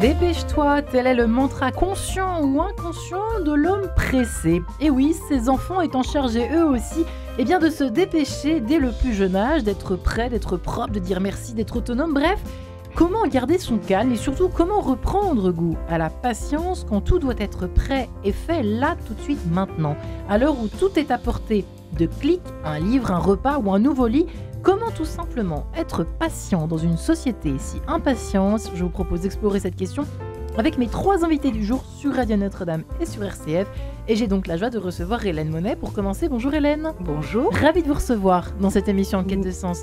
Dépêche-toi, tel est le mantra conscient ou inconscient de l'homme pressé. Et oui, ces enfants étant chargés eux aussi de se dépêcher dès le plus jeune âge, d'être prêt, d'être propre, de dire merci, d'être autonome, bref, comment garder son calme et surtout comment reprendre goût à la patience quand tout doit être prêt et fait là tout de suite maintenant. À l'heure où tout est à portée de clics, un livre, un repas ou un nouveau lit, comment tout simplement être patient dans une société si impatiente? Je vous propose d'explorer cette question avec mes 3 invités du jour sur Radio Notre-Dame et sur RCF. Et j'ai donc la joie de recevoir Hélène Monet pour commencer. Bonjour Hélène. Bonjour. Ravie de vous recevoir dans cette émission En quête de sens.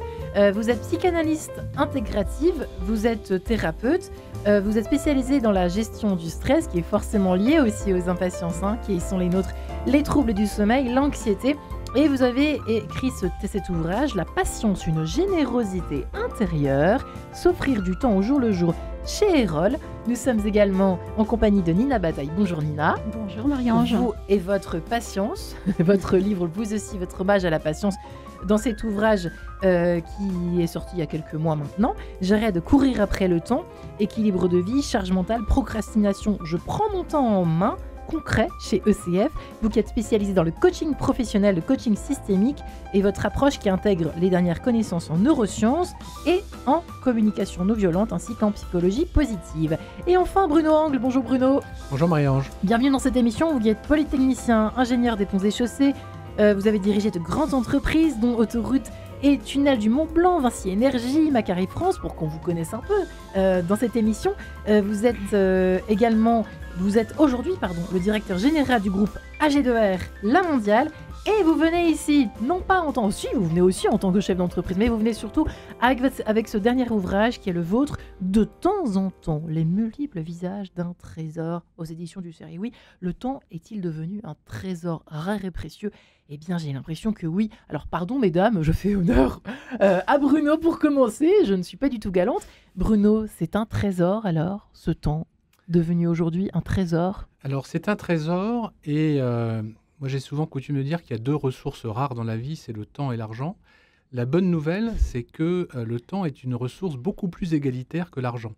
Vous êtes psychanalyste intégrative, vous êtes thérapeute, vous êtes spécialisée dans la gestion du stress qui est forcément lié aussi aux impatiences, qui sont les nôtres, les troubles du sommeil, l'anxiété. Et vous avez écrit cet ouvrage, La patience, une générosité intérieure, s'offrir du temps au jour le jour chez Erol. Nous sommes également en compagnie de Nina Bataille. Bonjour Nina. Bonjour Marie-Ange. Vous et votre patience, votre livre, vous aussi, votre hommage à la patience, dans cet ouvrage qui est sorti il y a quelques mois maintenant. J'arrête de courir après le temps, équilibre de vie, charge mentale, procrastination, je prends mon temps en main. Concret chez ECF, vous qui êtes spécialisé dans le coaching professionnel, le coaching systémique et votre approche qui intègre les dernières connaissances en neurosciences et en communication non violente ainsi qu'en psychologie positive. Et enfin Bruno Angle, bonjour Bruno. Bonjour Marie-Ange. Bienvenue dans cette émission, vous qui êtes polytechnicien, ingénieur des ponts et chaussées, vous avez dirigé de grandes entreprises dont Autoroute et Tunnel du Mont Blanc, Vinci Énergie, Macari France, pour qu'on vous connaisse un peu dans cette émission. Vous êtes aujourd'hui le directeur général du groupe AG2R La Mondiale et vous venez ici, non pas en tant que... vous venez aussi en tant que chef d'entreprise, mais vous venez surtout avec ce dernier ouvrage qui est le vôtre, De temps en temps, les multiples visages d'un trésor aux éditions du Seuil. Oui, le temps est-il devenu un trésor rare et précieux? Eh bien, j'ai l'impression que oui. Alors, pardon, mesdames, je fais honneur à Bruno pour commencer. Je ne suis pas du tout galante. Bruno, c'est un trésor, alors, ce temps devenu aujourd'hui un trésor? Alors, c'est un trésor et moi, j'ai souvent coutume de dire qu'il y a 2 ressources rares dans la vie, c'est le temps et l'argent. La bonne nouvelle, c'est que le temps est une ressource beaucoup plus égalitaire que l'argent.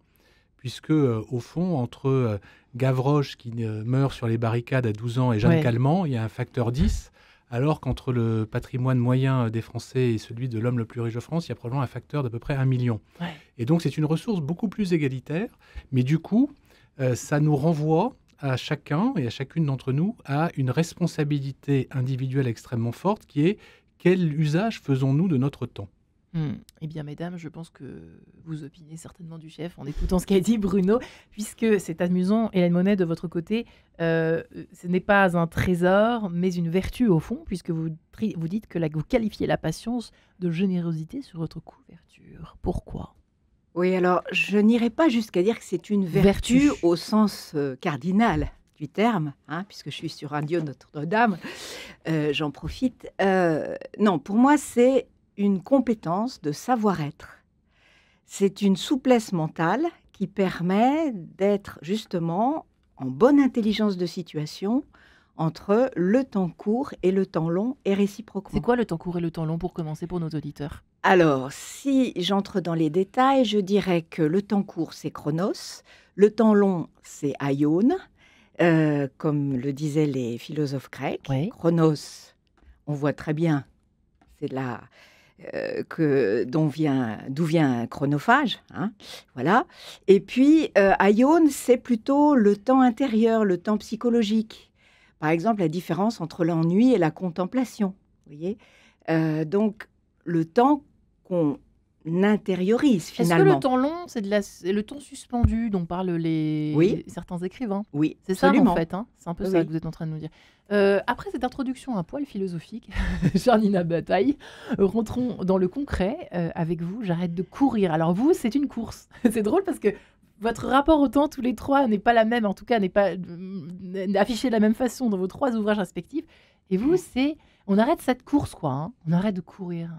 Puisque, au fond, entre Gavroche qui meurt sur les barricades à 12 ans et Jeanne Calment, il y a un facteur 10. Alors qu'entre le patrimoine moyen des Français et celui de l'homme le plus riche de France, il y a probablement un facteur d'à peu près 1 million. Ouais. Et donc, c'est une ressource beaucoup plus égalitaire. Mais du coup, ça nous renvoie à chacun et à chacune d'entre nous à une responsabilité individuelle extrêmement forte qui est quel usage faisons-nous de notre temps? Eh bien, mesdames, je pense que vous opinez certainement du chef en écoutant ce qu'a dit Bruno, puisque c'est amusant, Hélène Monet, de votre côté, ce n'est pas un trésor, mais une vertu au fond, puisque vous dites que vous qualifiez la patience de générosité sur votre couverture. Pourquoi? Oui, alors je n'irai pas jusqu'à dire que c'est une vertu au sens cardinal du terme, puisque je suis sur Radio Notre-Dame, j'en profite. Non, pour moi, c'est une compétence de savoir-être. C'est une souplesse mentale qui permet d'être justement en bonne intelligence de situation entre le temps court et le temps long et réciproquement. C'est quoi le temps court et le temps long pour commencer pour nos auditeurs? Alors, si j'entre dans les détails, je dirais que le temps court, c'est chronos, le temps long, c'est aion, comme le disaient les philosophes grecs. Oui. Chronos, on voit très bien, c'est là d'où vient un chronophage, voilà. Et puis, aion, c'est plutôt le temps intérieur, le temps psychologique. Par exemple, la différence entre l'ennui et la contemplation, vous voyez. Donc, le temps qu'on intériorise finalement. Est-ce que le temps long, c'est le temps suspendu dont parlent certains écrivains? Oui, c'est absolument. Ça en fait, c'est un peu ça que vous êtes en train de nous dire. Après cette introduction un poil philosophique, chère Nina Bataille, rentrons dans le concret avec vous. J'arrête de courir. Alors vous, c'est une course. C'est drôle parce que votre rapport au temps, tous les 3, n'est pas la même, en tout cas n'est pas affiché de la même façon dans vos 3 ouvrages respectifs. Et vous, c'est... On arrête cette course, quoi. On arrête de courir.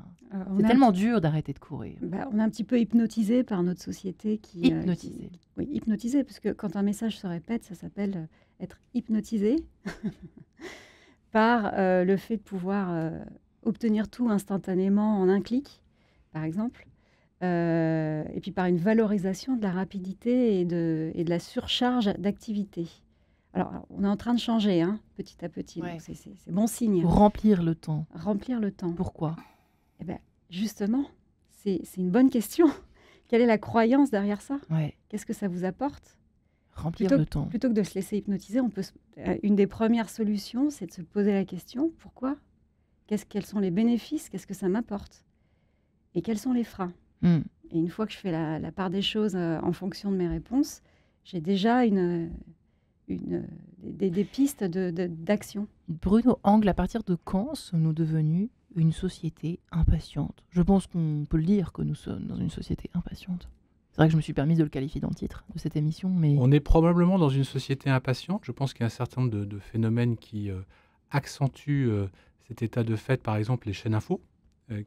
C'est tellement dur d'arrêter de courir. On est un petit peu hypnotisé par notre société. Hypnotisé. Oui, hypnotisé, parce que quand un message se répète, ça s'appelle être hypnotisé par le fait de pouvoir obtenir tout instantanément en un clic, par exemple. et puis par une valorisation de la rapidité et de la surcharge d'activité. Alors, on est en train de changer, hein, petit à petit, Ouais. donc c'est bon signe. Pour remplir le temps. Remplir le temps. Pourquoi? Eh ben, justement, c'est une bonne question. Quelle est la croyance derrière ça? Ouais. Qu'est-ce que ça vous apporte? Remplir le temps. Plutôt que de se laisser hypnotiser, une des premières solutions, c'est de se poser la question, pourquoi? Quels sont les bénéfices? Qu'est-ce que ça m'apporte? Et quels sont les freins? Mm. Et une fois que je fais la part des choses en fonction de mes réponses, j'ai déjà des pistes d'action. Bruno Angle, à partir de quand sommes-nous devenus une société impatiente? Je pense qu'on peut le dire que nous sommes dans une société impatiente. C'est vrai que je me suis permise de le qualifier dans le titre de cette émission, mais... On est probablement dans une société impatiente. Je pense qu'il y a un certain nombre de phénomènes qui accentuent cet état de fait. Par exemple, les chaînes info, en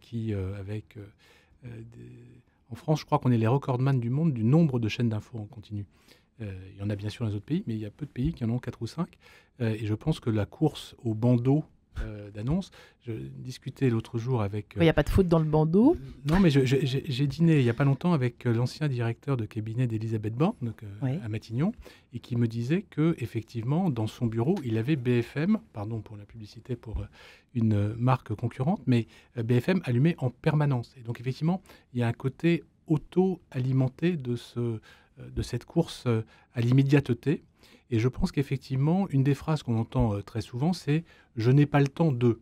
France, je crois qu'on est les recordman du monde du nombre de chaînes d'infos en continu. Il y en a bien sûr dans les autres pays, mais il y a peu de pays qui en ont 4 ou 5. Et je pense que la course au bandeau d'annonces, je discutais l'autre jour avec... Il n'y a pas de faute dans le bandeau. Non, mais j'ai dîné il n'y a pas longtemps avec l'ancien directeur de cabinet d'Elisabeth Borne, donc, Oui. à Matignon, et qui me disait qu'effectivement, dans son bureau, il avait BFM, pardon pour la publicité pour une marque concurrente, mais BFM allumé en permanence. Et donc, effectivement, il y a un côté auto-alimenté de cette course à l'immédiateté. Et je pense qu'effectivement, une des phrases qu'on entend très souvent, c'est « je n'ai pas le temps de ».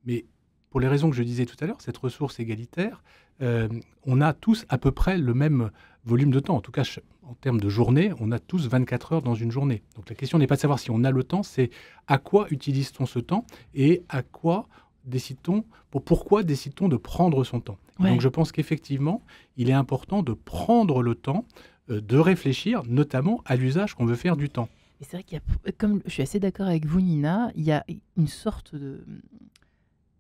Mais pour les raisons que je disais tout à l'heure, cette ressource égalitaire, on a tous à peu près le même volume de temps. En tout cas, en termes de journée, on a tous 24 heures dans une journée. Donc la question n'est pas de savoir si on a le temps, c'est à quoi utilise-t-on ce temps et à quoi pourquoi décide-t-on de prendre son temps. Ouais. Donc je pense qu'effectivement, il est important de prendre le temps de réfléchir notamment à l'usage qu'on veut faire du temps. Et c'est vrai qu'il y a, comme je suis assez d'accord avec vous, Nina, il y a une sorte de,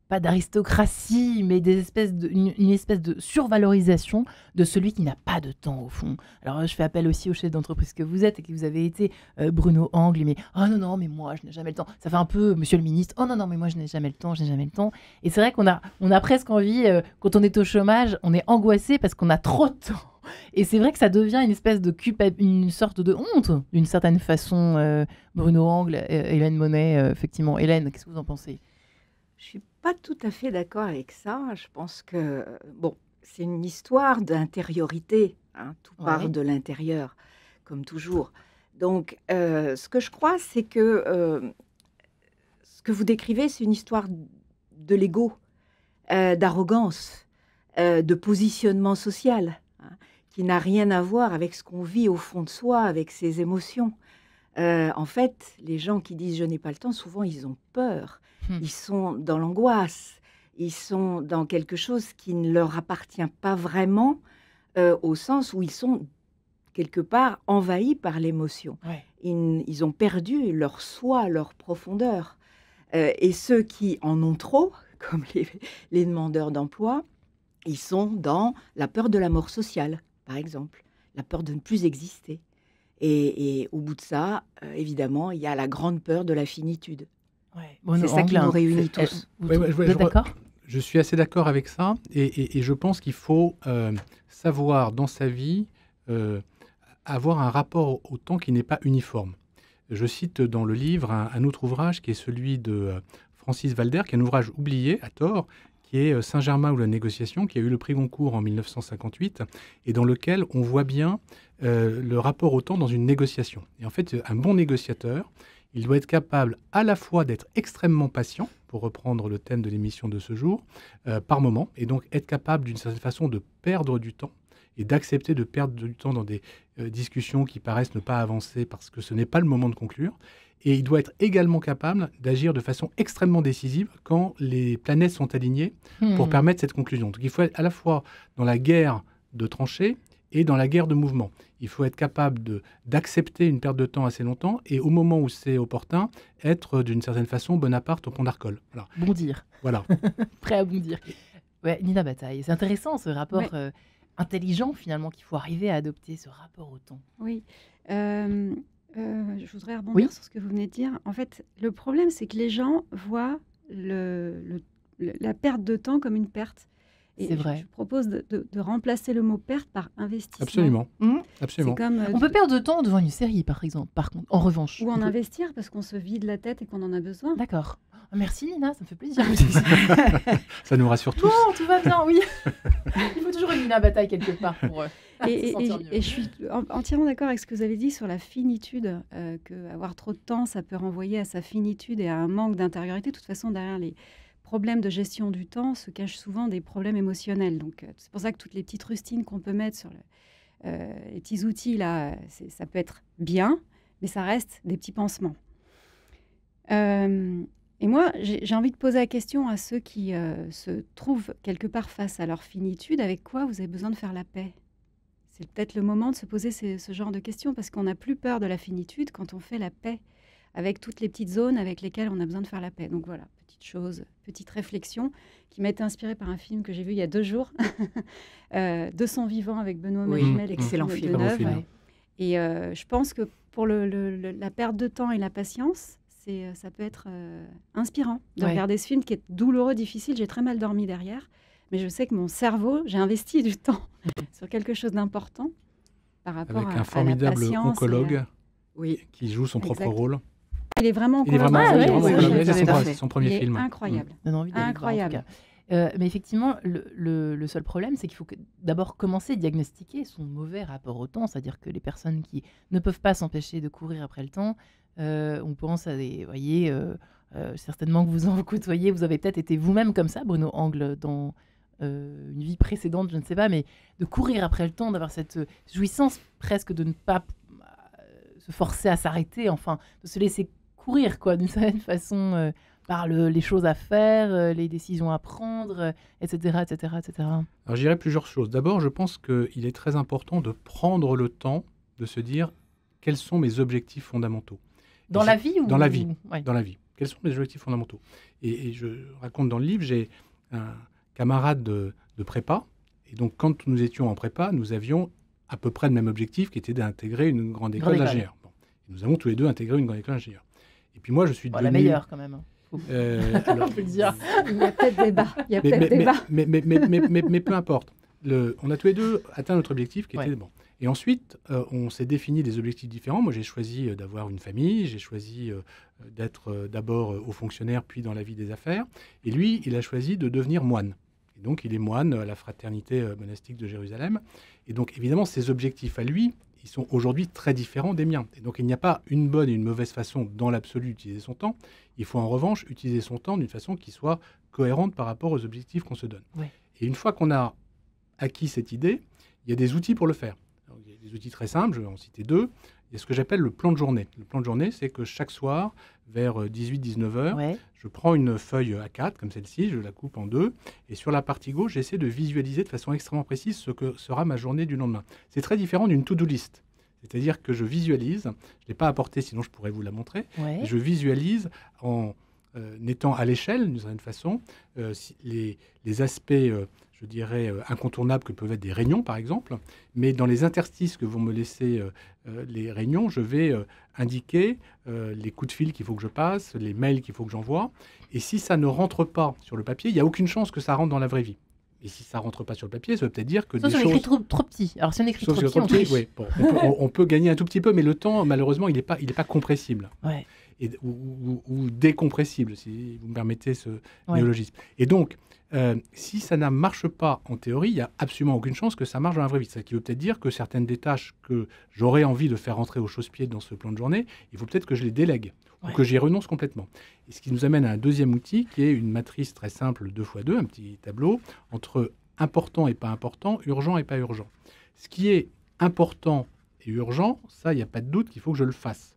pas d'aristocratie, mais une espèce de survalorisation de celui qui n'a pas de temps au fond. Alors je fais appel aussi au chef d'entreprise que vous êtes et que vous avez été, Bruno Angle, mais « Oh non, non, mais moi je n'ai jamais le temps ». Ça fait un peu Monsieur le ministre « Oh non, non, mais moi je n'ai jamais le temps, je n'ai jamais le temps ». Et c'est vrai qu'on a presque envie, quand on est au chômage, on est angoissé parce qu'on a trop de temps. Et c'est vrai que ça devient une espèce de une sorte de honte, d'une certaine façon. Bruno Angle, Hélène Monet, effectivement. Hélène, qu'est-ce que vous en pensez? Je suis pas tout à fait d'accord avec ça. Je pense que, bon, c'est une histoire d'intériorité, hein, tout part de l'intérieur, comme toujours. Donc, ce que je crois, c'est que ce que vous décrivez, c'est une histoire de l'ego, d'arrogance, de positionnement social, hein, qui n'a rien à voir avec ce qu'on vit au fond de soi, avec ses émotions. En fait, les gens qui disent « je n'ai pas le temps », souvent, ils ont peur. Ils sont dans l'angoisse. Ils sont dans quelque chose qui ne leur appartient pas vraiment, au sens où ils sont quelque part envahis par l'émotion. Ouais. Ils ont perdu leur soi, leur profondeur. Et ceux qui en ont trop, comme les demandeurs d'emploi, ils sont dans la peur de la mort sociale, par exemple, la peur de ne plus exister. Et au bout de ça, évidemment, il y a la grande peur de la finitude. Ouais. Bon, c'est ça qui nous réunit tous. Vous êtes d'accord? Je suis assez d'accord avec ça. Et je pense qu'il faut savoir dans sa vie avoir un rapport au temps qui n'est pas uniforme. Je cite dans le livre un autre ouvrage qui est celui de Francis Valder, qui est un ouvrage oublié à tort, qui est Saint-Germain ou la négociation, qui a eu le prix Goncourt en 1958, et dans lequel on voit bien le rapport au temps dans une négociation. Et en fait, un bon négociateur, il doit être capable à la fois d'être extrêmement patient, pour reprendre le thème de l'émission de ce jour, par moment, et donc être capable d'une certaine façon de perdre du temps, et d'accepter de perdre du temps dans des discussions qui paraissent ne pas avancer parce que ce n'est pas le moment de conclure. Et il doit être également capable d'agir de façon extrêmement décisive quand les planètes sont alignées pour permettre cette conclusion. Donc il faut être à la fois dans la guerre de tranchées et dans la guerre de mouvement. Il faut être capable d'accepter une perte de temps assez longtemps et au moment où c'est opportun, être d'une certaine façon Bonaparte au pont d'Arcole. Voilà. Bondir. Voilà. Prêt à bondir. Ouais, Nina Bataille, c'est intéressant ce rapport intelligent finalement qu'il faut arriver à adopter, ce rapport au temps. Oui. Je voudrais rebondir sur ce que vous venez de dire. En fait, le problème, c'est que les gens voient la perte de temps comme une perte. C'est vrai. Je propose de remplacer le mot perte par investissement. Absolument. Absolument. C'est comme, On peut perdre de temps devant une série, par exemple, par contre, en revanche. Ou en investir parce qu'on se vide la tête et qu'on en a besoin. D'accord. Merci Nina, ça me fait plaisir. Ça nous rassure tous. Bon, tout va bien, oui. Il faut toujours une Nina Bataille quelque part pour et se sentir mieux. je suis entièrement d'accord avec ce que vous avez dit sur la finitude, qu'avoir trop de temps, ça peut renvoyer à sa finitude et à un manque d'intériorité. De toute façon, derrière les problèmes de gestion du temps se cachent souvent des problèmes émotionnels. Donc, c'est pour ça que toutes les petites rustines qu'on peut mettre sur les petits outils, là, ça peut être bien, mais ça reste des petits pansements. Et moi, j'ai envie de poser la question à ceux qui se trouvent quelque part face à leur finitude. Avec quoi vous avez besoin de faire la paix ? C'est peut-être le moment de se poser ce genre de questions parce qu'on n'a plus peur de la finitude quand on fait la paix avec toutes les petites zones avec lesquelles on a besoin de faire la paix. Donc voilà, petite chose, petite réflexion qui m'a été inspirée par un film que j'ai vu il y a 2 jours, De son vivant avec Benoît Magimel. Excellent film. Ouais. Et je pense que pour la perte de temps et la patience, ça peut être inspirant de regarder ce film qui est douloureux, difficile. J'ai très mal dormi derrière, mais je sais que mon cerveau, j'ai investi du temps sur quelque chose d'important par rapport avec un à formidable la patience oncologue qui joue son propre rôle. Il est vraiment oncologue. C'est son premier film. Incroyable. Incroyable. Mais effectivement, le seul problème, c'est qu'il faut d'abord commencer à diagnostiquer son mauvais rapport au temps, c'est-à-dire que les personnes qui ne peuvent pas s'empêcher de courir après le temps, on pense à des... Vous voyez, certainement que vous en côtoyez, vous avez peut-être été vous-même comme ça, Bruno Angle, dans une vie précédente, je ne sais pas, mais de courir après le temps, d'avoir cette jouissance presque de ne pas se forcer à s'arrêter, enfin, de se laisser courir, quoi, d'une certaine façon... par les choses à faire, les décisions à prendre, etc., etc., etc. Alors, je dirais plusieurs choses. D'abord, je pense qu'il est très important de prendre le temps de se dire quels sont mes objectifs fondamentaux. Dans la vie ou... Dans la vie. Ouais. Dans la vie. Quels sont mes objectifs fondamentaux ? Et je raconte dans le livre, j'ai un camarade de prépa. Et donc, quand nous étions en prépa, nous avions à peu près le même objectif qui était d'intégrer une grande école d'ingénieurs. Bon. Nous avons tous les deux intégré une grande école d'ingénieurs. Et puis moi, je suis devenu... La meilleure, quand même. Alors, on peut le dire. Il y a peut-être débat. Mais peu importe. On a tous les deux atteint notre objectif qui était bon. Et ensuite, on s'est défini des objectifs différents. Moi, j'ai choisi d'avoir une famille. J'ai choisi d'être d'abord haut fonctionnaire, puis dans la vie des affaires. Et lui, il a choisi de devenir moine. Et donc, il est moine à la fraternité monastique de Jérusalem. Et donc, évidemment, ses objectifs à lui, ils sont aujourd'hui très différents des miens. Et donc, il n'y a pas une bonne et une mauvaise façon dans l'absolu d'utiliser son temps. Il faut en revanche utiliser son temps d'une façon qui soit cohérente par rapport aux objectifs qu'on se donne. Ouais. Et une fois qu'on a acquis cette idée, il y a des outils pour le faire. Alors, il y a des outils très simples, je vais en citer 2. Il y a ce que j'appelle le plan de journée. Le plan de journée, c'est que chaque soir, vers 18-19 heures, je prends une feuille A4, comme celle-ci, je la coupe en 2, et sur la partie gauche, j'essaie de visualiser de façon extrêmement précise ce que sera ma journée du lendemain. C'est très différent d'une to-do list. C'est-à-dire que je visualise, je ne l'ai pas apporté, sinon je pourrais vous la montrer, je visualise en étant à l'échelle, d'une certaine façon, les aspects... je dirais, incontournables que peuvent être des réunions, par exemple. Mais dans les interstices que vont me laisser les réunions, je vais indiquer les coups de fil qu'il faut que je passe, les mails qu'il faut que j'envoie. Et si ça ne rentre pas sur le papier, il n'y a aucune chance que ça rentre dans la vraie vie. Et si ça ne rentre pas sur le papier, ça veut peut-être dire que sauf des si choses... on écrit trop petit. Alors si on écrit trop petit, on peut gagner un tout petit peu, mais le temps, malheureusement, il n'est pas compressible. Ouais. Ou décompressible, si vous me permettez ce néologisme. Et donc, si ça ne marche pas en théorie, il n'y a absolument aucune chance que ça marche dans la vraie vie. Ce qui veut peut-être dire que certaines des tâches que j'aurais envie de faire rentrer au chausse-pied dans ce plan de journée, il faut peut-être que je les délègue ou que j'y renonce complètement. Et ce qui nous amène à un deuxième outil qui est une matrice très simple 2x2, un petit tableau, entre important et pas important, urgent et pas urgent. Ce qui est important et urgent, ça, il n'y a pas de doute qu'il faut que je le fasse.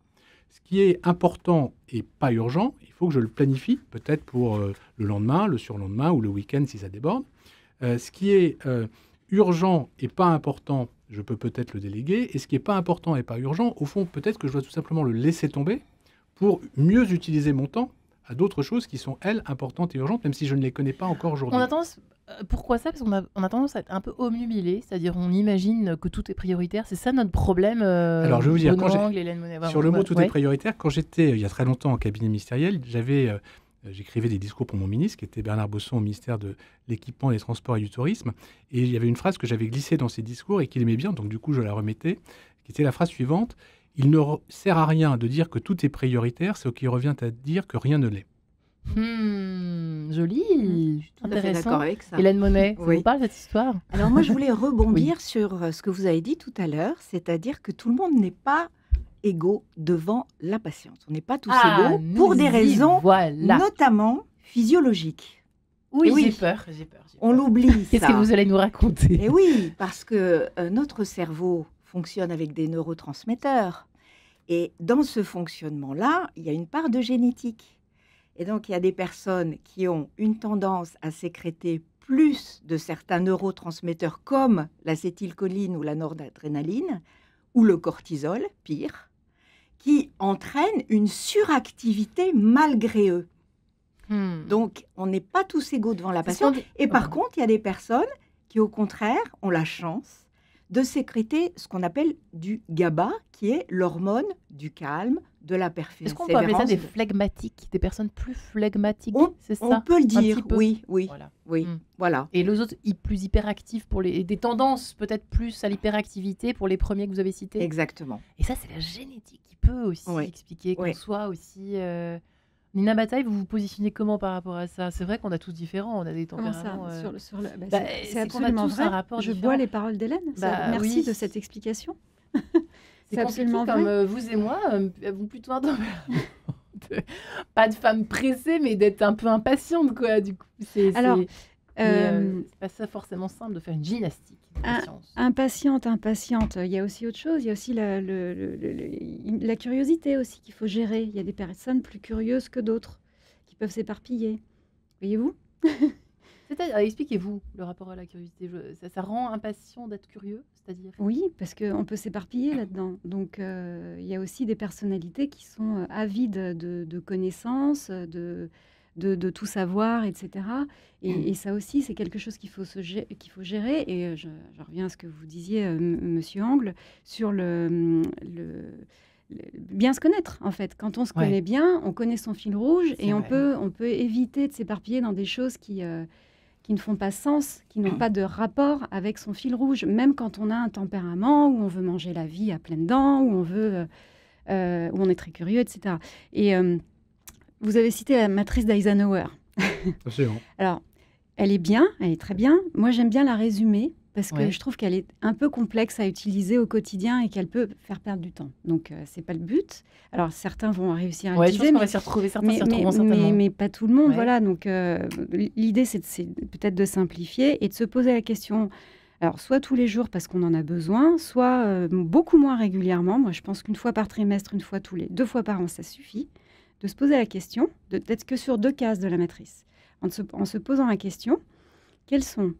Ce qui est important et pas urgent, il faut que je le planifie, peut-être pour le lendemain, le surlendemain ou le week-end si ça déborde. Ce qui est urgent et pas important, je peux peut-être le déléguer. Et ce qui n'est pas important et pas urgent, au fond, peut-être que je dois tout simplement le laisser tomber pour mieux utiliser mon temps à d'autres choses qui sont, elles, importantes et urgentes, même si je ne les connais pas encore aujourd'hui. Pourquoi ça ? Parce qu'on a tendance à être un peu obnubilé, c'est-à-dire on imagine que tout est prioritaire. C'est ça notre problème. Alors je vais vous dire, Monet, sur le mot tout est prioritaire, quand j'étais il y a très longtemps en cabinet ministériel, j'avais j'écrivais des discours pour mon ministre, qui était Bernard Bosson au ministère de l'Équipement, des Transports et du Tourisme. Et il y avait une phrase que j'avais glissée dans ses discours et qu'il aimait bien, donc du coup je la remettais, qui était la phrase suivante: « Il ne sert à rien de dire que tout est prioritaire, ce qui revient à dire que rien ne l'est. » Joli, Je suis tout à fait intéressant. d'accord avec ça. Hélène Monet, ça Oui. vous parle cette histoire? Alors moi, je voulais rebondir sur ce que vous avez dit tout à l'heure, c'est-à-dire que tout le monde n'est pas égaux devant la patience. On n'est pas tous égaux pour des raisons voilà. notamment physiologiques. Oui, Et oui. j'ai peur. On l'oublie, Qu'est-ce ça. que vous allez nous raconter? Et oui, parce que notre cerveau fonctionne avec des neurotransmetteurs. Et dans ce fonctionnement-là, il y a une part de génétique. Et donc, il y a des personnes qui ont une tendance à sécréter plus de certains neurotransmetteurs comme l'acétylcholine ou la noradrénaline, ou le cortisol, pire, qui entraînent une suractivité malgré eux. Donc, on n'est pas tous égaux devant la patience. Et par contre, il y a des personnes qui, au contraire, ont la chance de sécréter ce qu'on appelle du GABA, qui est l'hormone du calme, de la persévérance. Est-ce qu'on peut appeler ça des flegmatiques, des personnes plus flegmatiques? C'est ça? On peut le Un dire, petit peu. oui. Voilà. Voilà. Et les autres, plus hyperactifs, des tendances peut-être plus à l'hyperactivité pour les premiers que vous avez cités? Exactement. Et ça, c'est la génétique qui peut aussi expliquer qu'on soit aussi... Nina Bataille, vous vous positionnez comment par rapport à ça? C'est vrai qu'on a tous différents, on a des tempéraments... C'est absolument vrai. Je bois les paroles d'Hélène. Merci de cette explication. C'est absolument comme vous et moi, vous plutôt un tempérament pas de femme pressée, mais d'être un peu impatiente, quoi. Du coup, c'est pas ça forcément simple de faire une gymnastique. Impatiente. Il y a aussi autre chose. Il y a aussi la curiosité aussi qu'il faut gérer. Il y a des personnes plus curieuses que d'autres qui peuvent s'éparpiller. Voyez-vous? C'est-à-dire, expliquez-vous le rapport à la curiosité. Ça rend impatient d'être curieux, c'est-à-dire? Oui, parce qu'on peut s'éparpiller là-dedans. Donc, il y a aussi des personnalités qui sont avides de connaissances, de tout savoir, etc. Et ça aussi, c'est quelque chose qu'il faut gérer. Et je reviens à ce que vous disiez, Monsieur Angle, sur bien se connaître, en fait. Quand on se connaît bien, on connaît son fil rouge et on peut éviter de s'éparpiller dans des choses qui ne font pas sens, qui n'ont pas de rapport avec son fil rouge, même quand on a un tempérament où on veut manger la vie à pleines dents, où on est très curieux, etc. Et vous avez cité la matrice d'Eisenhower. Absolument. Alors, elle est très bien. Moi, j'aime bien la résumer parce que je trouve qu'elle est un peu complexe à utiliser au quotidien et qu'elle peut faire perdre du temps. Donc, c'est pas le but. Alors, certains vont réussir à l'utiliser, je pense qu'on va s'y retrouver, mais pas tout le monde. Ouais. Voilà. Donc, l'idée, c'est peut-être de simplifier et de se poser la question. Alors, soit tous les jours parce qu'on en a besoin, soit beaucoup moins régulièrement. Moi, je pense qu'une fois par trimestre, 2 fois par an, ça suffit. De se poser la question, d'être que sur 2 cases de la matrice. En se posant la question, quels sont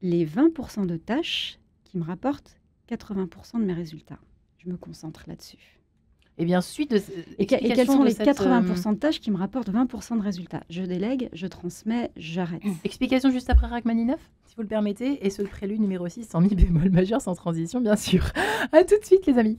les 20% de tâches qui me rapportent 80% de mes résultats? Je me concentre là-dessus. Et bien, et quels sont les 80% de tâches qui me rapportent 20% de résultats? Je délègue, je transmets, j'arrête. Explication juste après Rachmaninoff, si vous le permettez, et ce prélude numéro 6 en mi bémol majeur sans transition, bien sûr. À tout de suite, les amis.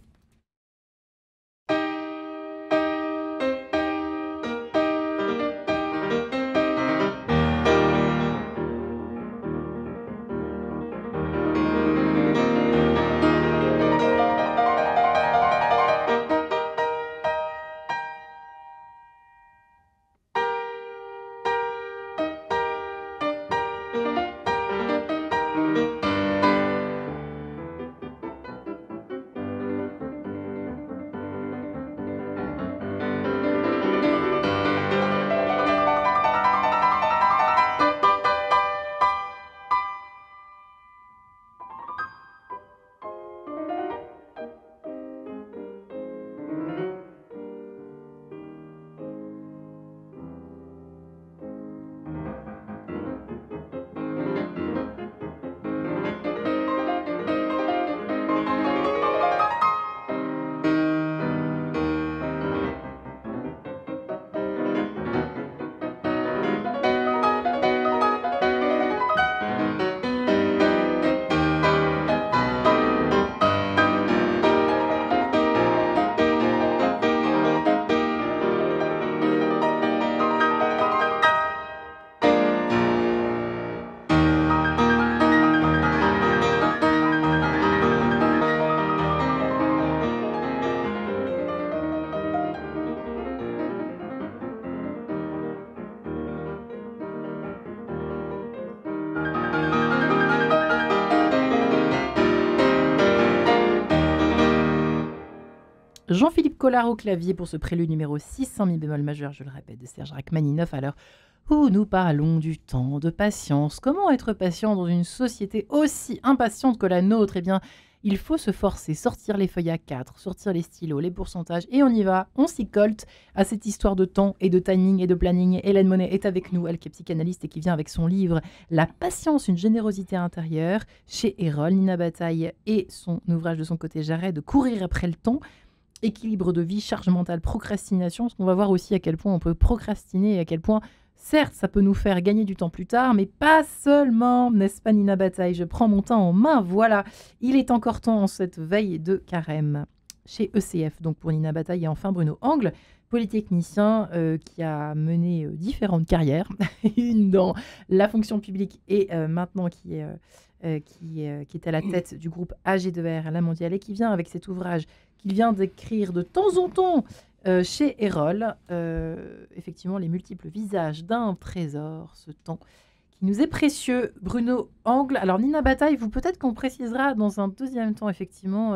Jean-Philippe Collard au clavier pour ce prélude numéro 6 en mi bémol majeur, je le répète, de Serge Rachmaninoff. Alors, où nous parlons du temps, de patience. Comment être patient dans une société aussi impatiente que la nôtre ? Eh bien, il faut se forcer, sortir les feuilles A4, sortir les stylos, les pourcentages, et on y va, on s'y colte à cette histoire de temps et de timing et de planning. Hélène Monet est avec nous, elle qui est psychanalyste et qui vient avec son livre « La patience, une générosité intérieure » chez Erol. Nina Bataille et son ouvrage de son côté, J'arrête de courir après le temps. Équilibre de vie, charge mentale, procrastination, parce qu'on va voir aussi à quel point on peut procrastiner et à quel point, certes, ça peut nous faire gagner du temps plus tard, mais pas seulement, n'est-ce pas Nina Bataille ? Je prends mon temps en main, voilà. Il est encore temps en cette veille de carême. Chez ECF, donc pour Nina Bataille, et enfin Bruno Angle, polytechnicien qui a mené différentes carrières, une dans la fonction publique et maintenant qui est à la tête du groupe AG2R, La Mondiale, et qui vient avec cet ouvrage qu'il vient d'écrire de temps en temps chez Erol, effectivement, les multiples visages d'un trésor, ce temps qui nous est précieux. Bruno Angle, alors Nina Bataille, vous peut-être qu'on précisera dans un deuxième temps, effectivement,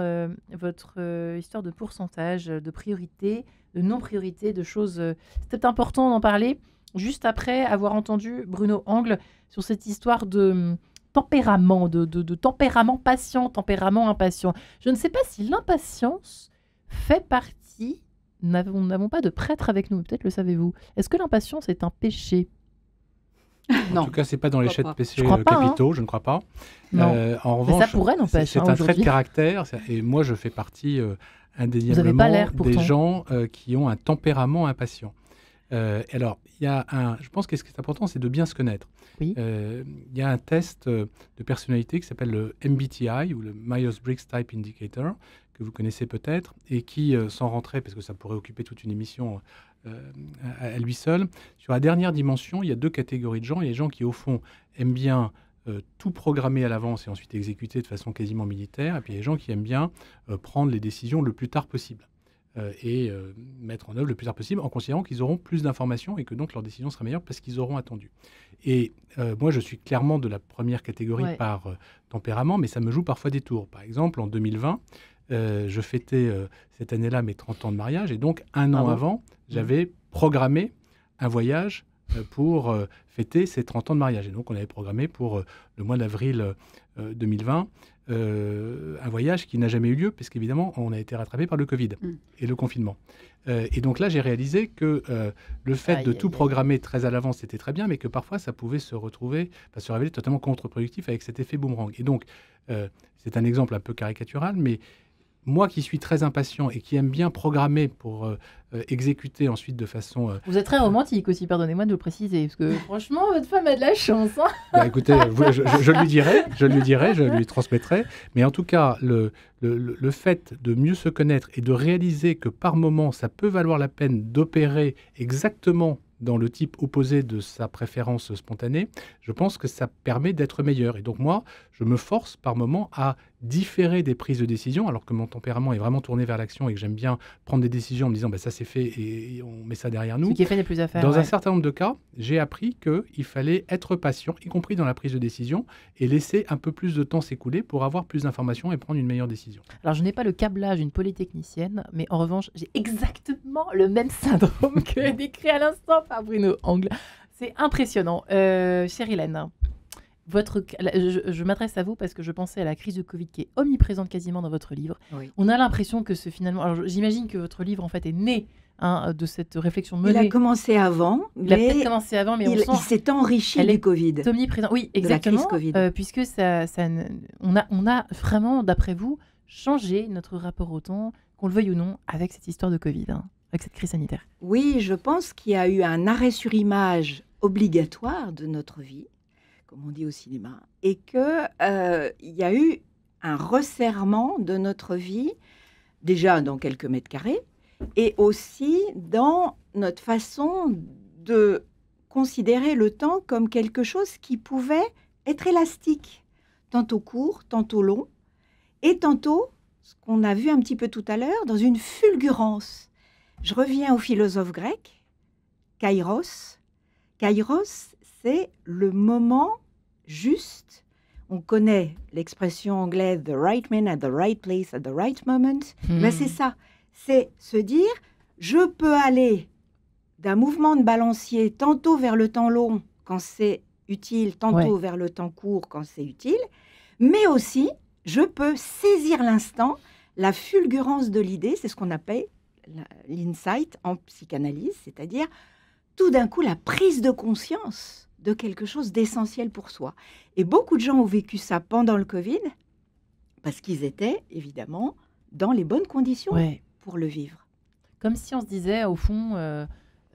votre histoire de pourcentage, de priorité, de non-priorité, de choses... c'est peut-être important d'en parler, juste après avoir entendu Bruno Angle sur cette histoire de... tempérament, de tempérament patient, tempérament impatient. Je ne sais pas si l'impatience fait partie... Nous n'avons pas de prêtre avec nous, peut-être le savez-vous. Est-ce que l'impatience est un péché ? Non. En tout cas, ce n'est pas dans les de péchés hein. capitaux, je ne crois pas. En revanche, ça pourrait n'empêcher. C'est un trait de caractère, et moi je fais partie indéniablement des gens qui ont un tempérament impatient. Alors, il y a je pense que ce qui est important, c'est de bien se connaître. Oui. Il y a un test de personnalité qui s'appelle le MBTI, ou le Myers-Briggs Type Indicator, que vous connaissez peut-être, et qui, sans rentrer, parce que ça pourrait occuper toute une émission à lui seul, sur la dernière dimension, il y a deux catégories de gens. Il y a les gens qui, au fond, aiment bien tout programmer à l'avance et ensuite exécuter de façon quasiment militaire, et puis il y a les gens qui aiment bien prendre les décisions le plus tard possible. Et mettre en œuvre le plus tard possible en considérant qu'ils auront plus d'informations et que donc leur décision sera meilleure parce qu'ils auront attendu. Et moi, je suis clairement de la première catégorie par tempérament, mais ça me joue parfois des tours. Par exemple, en 2020, je fêtais cette année-là mes 30 ans de mariage et donc un an avant, j'avais programmé un voyage pour fêter ces 30 ans de mariage. Et donc, on avait programmé pour le mois d'avril 2020 un voyage qui n'a jamais eu lieu, parce qu'évidemment, on a été rattrapé par le Covid et le confinement. Et donc là, j'ai réalisé que le fait de tout programmer très à l'avance, c'était très bien, mais que parfois, ça pouvait se révéler totalement contre-productif avec cet effet boomerang. Et donc, c'est un exemple un peu caricatural, mais moi qui suis très impatient et qui aime bien programmer pour exécuter ensuite de façon... Vous êtes très romantique aussi, pardonnez-moi de le préciser, parce que franchement, votre femme a de la chance. Hein. Bah, écoutez, je lui dirai, je lui transmettrai. Mais en tout cas, le fait de mieux se connaître et de réaliser que par moment, ça peut valoir la peine d'opérer exactement dans le type opposé de sa préférence spontanée, je pense que ça permet d'être meilleur. Et donc moi, je me force par moment à différer des prises de décision, alors que mon tempérament est vraiment tourné vers l'action et que j'aime bien prendre des décisions en me disant ça c'est fait et on met ça derrière nous. Ce qui est fait n'est plus à faire. Dans un certain nombre de cas, j'ai appris qu'il fallait être patient, y compris dans la prise de décision, et laisser un peu plus de temps s'écouler pour avoir plus d'informations et prendre une meilleure décision. Alors je n'ai pas le câblage d'une polytechnicienne, mais en revanche, j'ai exactement le même syndrome que décrit à l'instant par Bruno Angle. C'est impressionnant. Chère Hélène, je m'adresse à vous parce que je pensais à la crise de Covid qui est omniprésente quasiment dans votre livre. Oui. On a l'impression que finalement... Alors j'imagine que votre livre en fait est né de cette réflection menée. Il a commencé avant, il a peut-être commencé avant, mais il s'est enrichi du Covid. C'est omniprésent. Oui, exactement. De la crise Covid. Puisque on a vraiment, d'après vous, changé notre rapport au temps, qu'on le veuille ou non, avec cette histoire de Covid, avec cette crise sanitaire. Oui, je pense qu'il y a eu un arrêt sur image obligatoire de notre vie, comme on dit au cinéma, et qu'il y a eu un resserrement de notre vie, déjà dans quelques mètres carrés, et aussi dans notre façon de considérer le temps comme quelque chose qui pouvait être élastique, tantôt court, tantôt long, et tantôt, ce qu'on a vu un petit peu tout à l'heure, dans une fulgurance. Je reviens au philosophe grec, Kairos. Kairos, c'est le moment juste. On connaît l'expression anglaise « the right man at the right place at the right moment ». Ben c'est ça. C'est se dire, je peux aller d'un mouvement de balancier tantôt vers le temps long quand c'est utile, tantôt vers le temps court quand c'est utile, mais aussi, je peux saisir l'instant, la fulgurance de l'idée, c'est ce qu'on appelle l'insight en psychanalyse, c'est-à-dire tout d'un coup la prise de conscience de quelque chose d'essentiel pour soi. Et beaucoup de gens ont vécu ça pendant le Covid, parce qu'ils étaient évidemment dans les bonnes conditions pour le vivre. Comme si on se disait, au fond,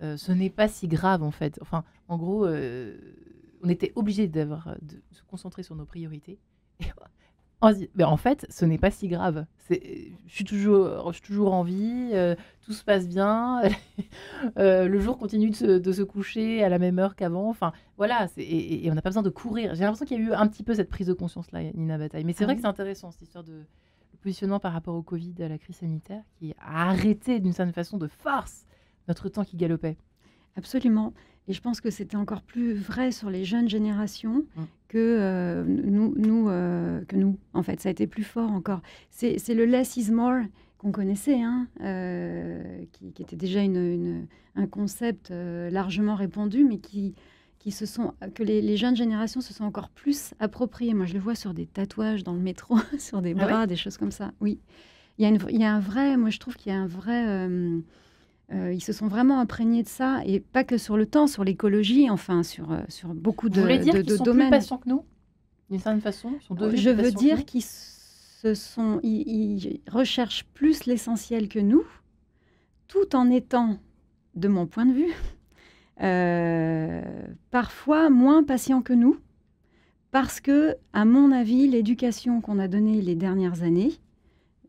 ce n'est pas si grave en fait. Enfin, en gros, on était obligé de se concentrer sur nos priorités. Et on se dit, mais en fait, ce n'est pas si grave. Je suis toujours en vie, tout se passe bien, le jour continue de se coucher à la même heure qu'avant. Enfin, voilà, et on n'a pas besoin de courir. J'ai l'impression qu'il y a eu un petit peu cette prise de conscience-là, Nina Bataille. Mais c'est vrai que c'est intéressant, cette histoire de positionnement par rapport au Covid, à la crise sanitaire, qui a arrêté d'une certaine façon de force notre temps qui galopait. Absolument. Et je pense que c'était encore plus vrai sur les jeunes générations que nous. En fait, ça a été plus fort encore. C'est le less is more qu'on connaissait, qui était déjà un concept largement répandu, mais que les jeunes générations se sont encore plus appropriées. Moi, je le vois sur des tatouages dans le métro, sur des bras, des choses comme ça. Oui, il y a un vrai. Moi, je trouve qu'il y a un vrai. Ils se sont vraiment imprégnés de ça, et pas que sur le temps, sur l'écologie, enfin sur beaucoup de domaines. Vous voulez dire qu'ils sont plus patients que nous, d'une certaine façon? Je veux dire qu'ils ils recherchent plus l'essentiel que nous, tout en étant, de mon point de vue, parfois moins patients que nous, parce que, à mon avis, l'éducation qu'on a donnée les dernières années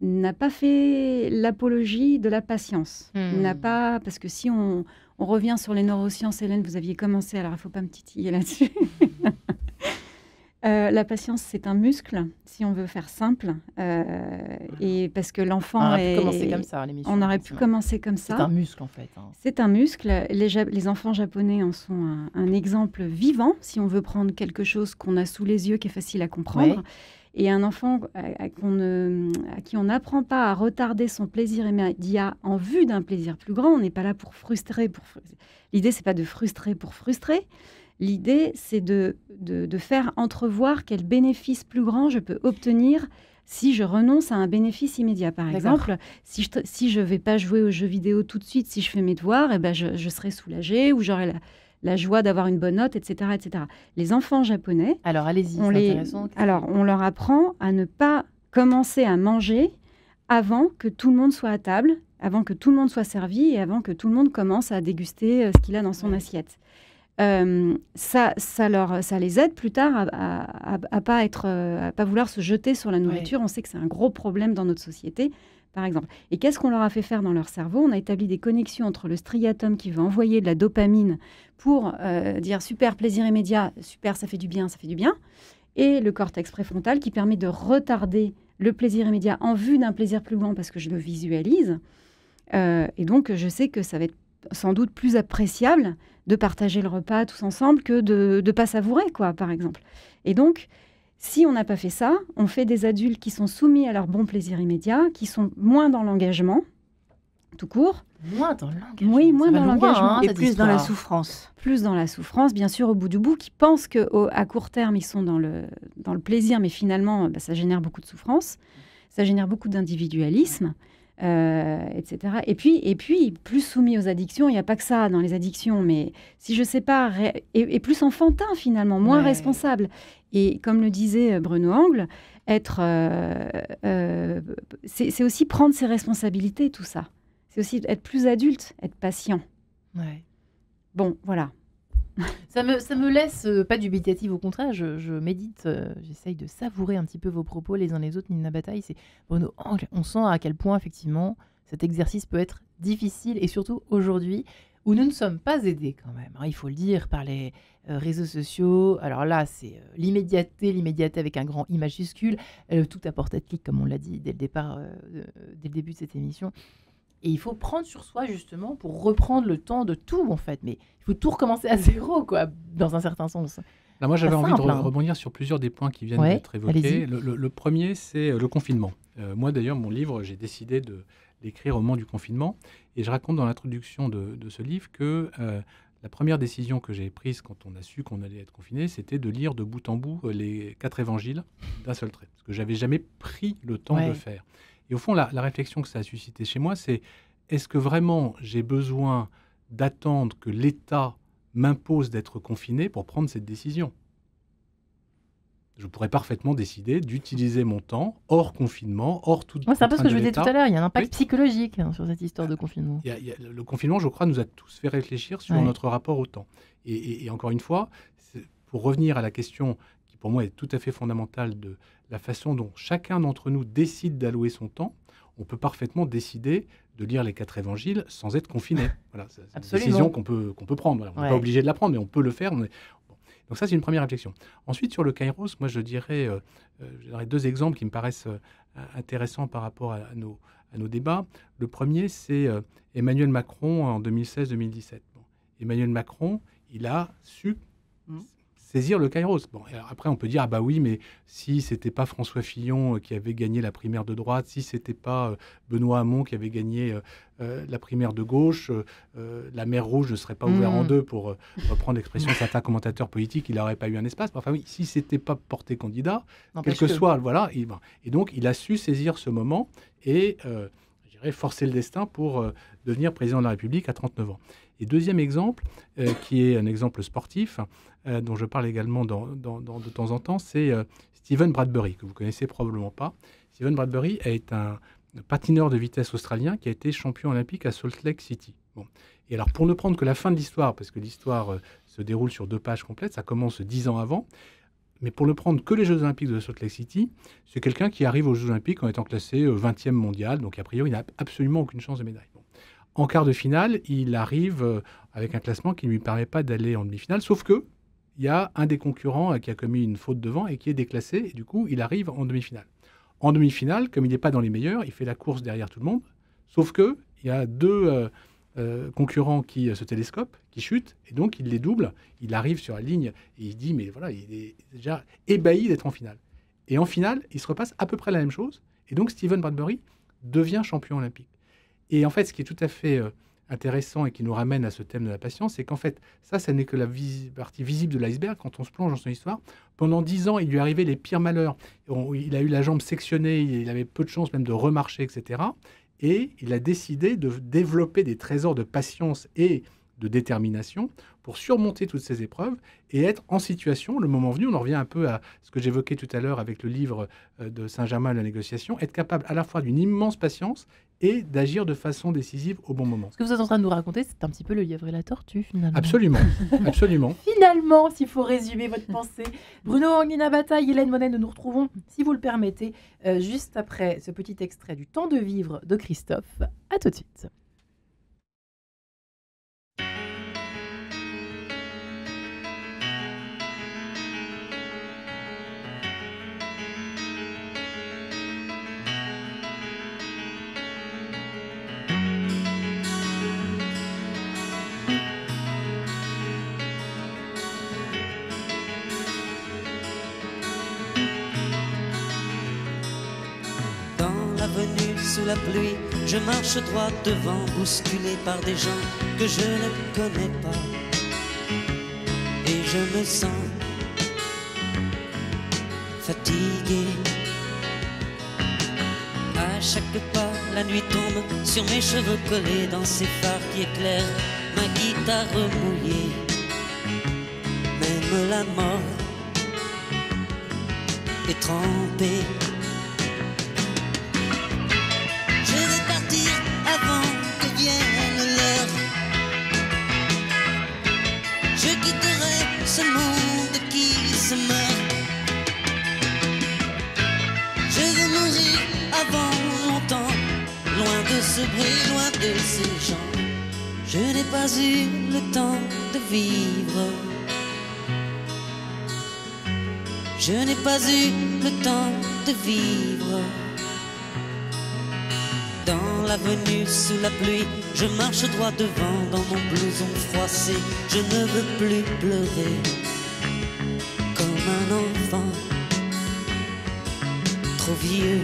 n'a pas fait l'apologie de la patience. N'a pas, parce que si on revient sur les neurosciences, Hélène, vous aviez commencé, alors il ne faut pas me titiller là-dessus. La patience, c'est un muscle, si on veut faire simple. Et parce que l'enfant on aurait pu commencer comme ça, l'émission. On aurait pu commencer comme ça. C'est un muscle, en fait. C'est un muscle. Les enfants japonais en sont un exemple vivant, si on veut prendre quelque chose qu'on a sous les yeux, qui est facile à comprendre. Et un enfant à qui on n'apprend pas à retarder son plaisir immédiat en vue d'un plaisir plus grand, on n'est pas là pour frustrer. L'idée, c'est pas de frustrer pour frustrer. L'idée, c'est de faire entrevoir quel bénéfice plus grand je peux obtenir si je renonce à un bénéfice immédiat. Par exemple, si je ne vais pas jouer aux jeux vidéo tout de suite, si je fais mes devoirs, je serai soulagée, ou j'aurai la joie d'avoir une bonne note, etc., etc. Les enfants japonais... Alors, allez-y, c'est intéressant. Alors, on leur apprend à ne pas commencer à manger avant que tout le monde soit à table, avant que tout le monde soit servi et avant que tout le monde commence à déguster ce qu'il a dans son assiette. Ça les aide plus tard à pas vouloir se jeter sur la nourriture. On sait que c'est un gros problème dans notre société, par exemple. Et qu'est-ce qu'on leur a fait faire dans leur cerveau? On a établi des connexions entre le striatum qui va envoyer de la dopamine pour dire super, plaisir immédiat, super, ça fait du bien, et le cortex préfrontal qui permet de retarder le plaisir immédiat en vue d'un plaisir plus grand parce que je le visualise. Et donc, je sais que ça va être sans doute plus appréciable de partager le repas tous ensemble que de ne pas savourer, par exemple. Et donc, si on n'a pas fait ça, on fait des adultes qui sont soumis à leur bon plaisir immédiat, qui sont moins dans l'engagement, tout court. Moins dans l'engagement. Oui, moins dans l'engagement. Et plus dans la souffrance. Plus dans la souffrance, bien sûr, au bout du bout, qui pensent qu'à court terme, ils sont dans le plaisir, mais finalement, ça génère beaucoup de souffrance, ça génère beaucoup d'individualisme. Etc. Et puis, plus soumis aux addictions, il n'y a pas que ça dans les addictions, mais si je sais pas, et plus enfantin finalement, moins responsable. Et comme le disait Bruno Angle, c'est aussi prendre ses responsabilités, tout ça. C'est aussi être plus adulte, être patient. Bon, voilà. Ça me laisse pas dubitative, au contraire, je médite, j'essaye de savourer un petit peu vos propos les uns les autres. Nina Bataille, c'est Bruno Angle. On sent à quel point, effectivement, cet exercice peut être difficile, et surtout aujourd'hui, où nous ne sommes pas aidés quand même, il faut le dire, par les réseaux sociaux. Alors là, c'est l'immédiateté avec un grand I majuscule, tout à portée de clic, comme on l'a dit dès le début de cette émission. Et il faut prendre sur soi, justement, pour reprendre le temps de tout, en fait. Mais il faut tout recommencer à zéro, dans un certain sens. Là, moi, j'avais envie de rebondir sur plusieurs des points qui viennent d'être évoqués. Le premier, c'est le confinement. Moi, d'ailleurs, mon livre, j'ai décidé de l'écrire au moment du confinement. Et je raconte dans l'introduction de ce livre que la première décision que j'ai prise quand on a su qu'on allait être confiné, c'était de lire de bout en bout les 4 évangiles d'un seul trait, ce que j'avais jamais pris le temps de faire. Et au fond, la réflexion que ça a suscité chez moi, c'est est-ce que vraiment j'ai besoin d'attendre que l'État m'impose d'être confiné pour prendre cette décision? Je pourrais parfaitement décider d'utiliser mon temps hors confinement, hors toute contrainte de l'État. C'est un peu ce que je vous disais tout à l'heure, il y a un impact psychologique sur cette histoire de confinement. Le confinement, je crois, nous a tous fait réfléchir sur notre rapport au temps. Et encore une fois, pour revenir à la question qui pour moi est tout à fait fondamentale de la façon dont chacun d'entre nous décide d'allouer son temps, on peut parfaitement décider de lire les 4 évangiles sans être confiné. Voilà, c'est une décision qu'on peut prendre. Voilà, on n'est pas obligé de la prendre, mais on peut le faire. Donc ça, c'est une première réflexion. Ensuite, sur le Kairos, moi, je dirais 2 exemples qui me paraissent intéressants par rapport à nos débats. Le premier, c'est Emmanuel Macron en 2016-2017. Emmanuel Macron, il a su saisir le Kairos. Alors après, on peut dire, ah bah oui, mais si c'était pas François Fillon qui avait gagné la primaire de droite, si c'était pas Benoît Hamon qui avait gagné la primaire de gauche, la mer Rouge ne serait pas ouverte en deux, pour reprendre l'expression de certains commentateurs politiques, il n'aurait pas eu un espace. Enfin oui, si c'était pas porté candidat, quel que soit, voilà. Et donc, il a su saisir ce moment et forcer le destin pour devenir président de la République à 39 ans. Et deuxième exemple, qui est un exemple sportif, dont je parle également de temps en temps, c'est Steven Bradbury, que vous connaissez probablement pas. Steven Bradbury est un patineur de vitesse australien qui a été champion olympique à Salt Lake City. Et alors, pour ne prendre que la fin de l'histoire, parce que l'histoire se déroule sur 2 pages complètes, ça commence 10 ans avant, mais pour ne prendre que les Jeux Olympiques de Salt Lake City, c'est quelqu'un qui arrive aux Jeux Olympiques en étant classé 20e mondial, donc a priori, il n'a absolument aucune chance de médaille. En quart de finale, il arrive avec un classement qui ne lui permet pas d'aller en demi-finale, sauf que il y a un des concurrents qui a commis une faute devant et qui est déclassé, et du coup, il arrive en demi-finale. En demi-finale, comme il n'est pas dans les meilleurs, il fait la course derrière tout le monde, sauf qu'il y a 2 concurrents qui se télescopent, qui chutent, et donc il les double, il arrive sur la ligne, et il se dit, mais voilà, il est déjà ébahi d'être en finale. Et en finale, il se repasse à peu près la même chose, et donc Steven Bradbury devient champion olympique. Et en fait, ce qui est tout à fait intéressant et qui nous ramène à ce thème de la patience, c'est qu'en fait, ça n'est que la partie visible de l'iceberg. Quand on se plonge dans son histoire, pendant 10 ans, il lui arrivait les pires malheurs. Il a eu la jambe sectionnée, il avait peu de chance même de remarcher, etc. Et il a décidé de développer des trésors de patience et de détermination pour surmonter toutes ces épreuves et être en situation, le moment venu, on en revient un peu à ce que j'évoquais tout à l'heure avec le livre de Saint-Germain, La négociation, être capable à la fois d'une immense patience et d'agir de façon décisive au bon moment. Ce que vous êtes en train de nous raconter, c'est un petit peu le lièvre et la tortue, finalement. Absolument, absolument. Finalement, s'il faut résumer votre pensée, Bruno Anguina Bataille, Hélène Monet, nous nous retrouvons, si vous le permettez, juste après ce petit extrait du Temps de vivre de Christophe. À tout de suite. Venu sous la pluie, je marche droit devant, bousculé par des gens que je ne connais pas. Et je me sens fatigué. À chaque pas, la nuit tombe sur mes cheveux collés dans ces phares qui éclairent ma guitare mouillée. Même la mort est trempée. Ce monde qui se meurt, je veux mourir avant longtemps, loin de ce bruit, loin de ces gens. Je n'ai pas eu le temps de vivre. Je n'ai pas eu le temps de vivre. Dans l'avenue sous la pluie, je marche droit devant dans mon blouson froissé. Je ne veux plus pleurer comme un enfant trop vieux.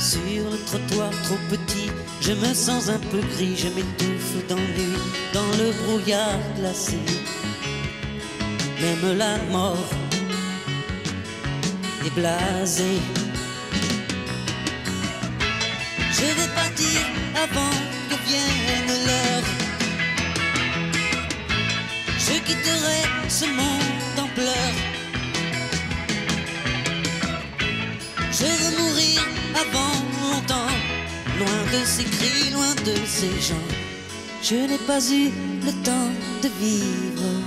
Sur le trottoir trop petit, je me sens un peu gris, je m'étouffe d'ennui dans le brouillard glacé. Même la mort est blasée. Je vais partir avant que vienne l'heure. Je quitterai ce monde en pleurs. Je veux mourir avant longtemps, loin de ces cris, loin de ces gens. Je n'ai pas eu le temps de vivre.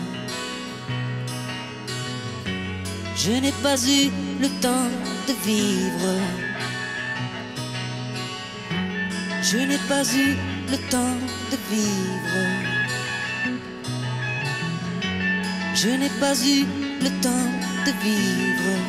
Je n'ai pas eu le temps de vivre. Je n'ai pas eu le temps de vivre. Je n'ai pas eu le temps de vivre.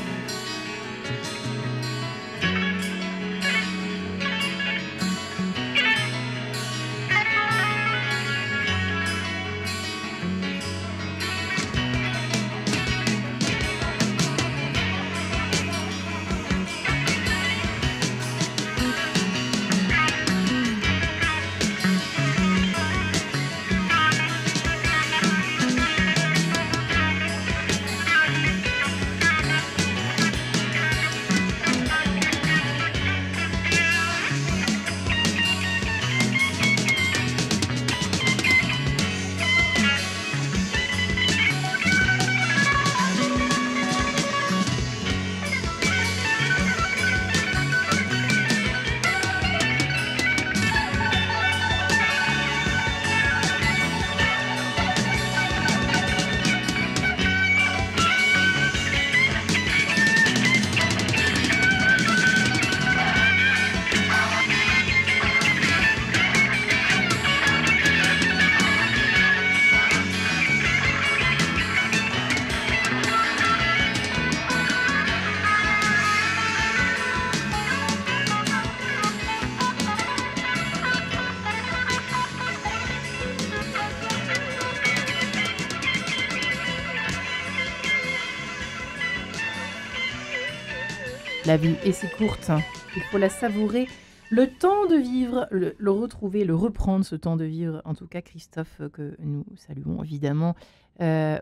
La vie est si courte, il faut la savourer. Le temps de vivre, le retrouver, le reprendre, ce temps de vivre. En tout cas, Christophe, que nous saluons évidemment.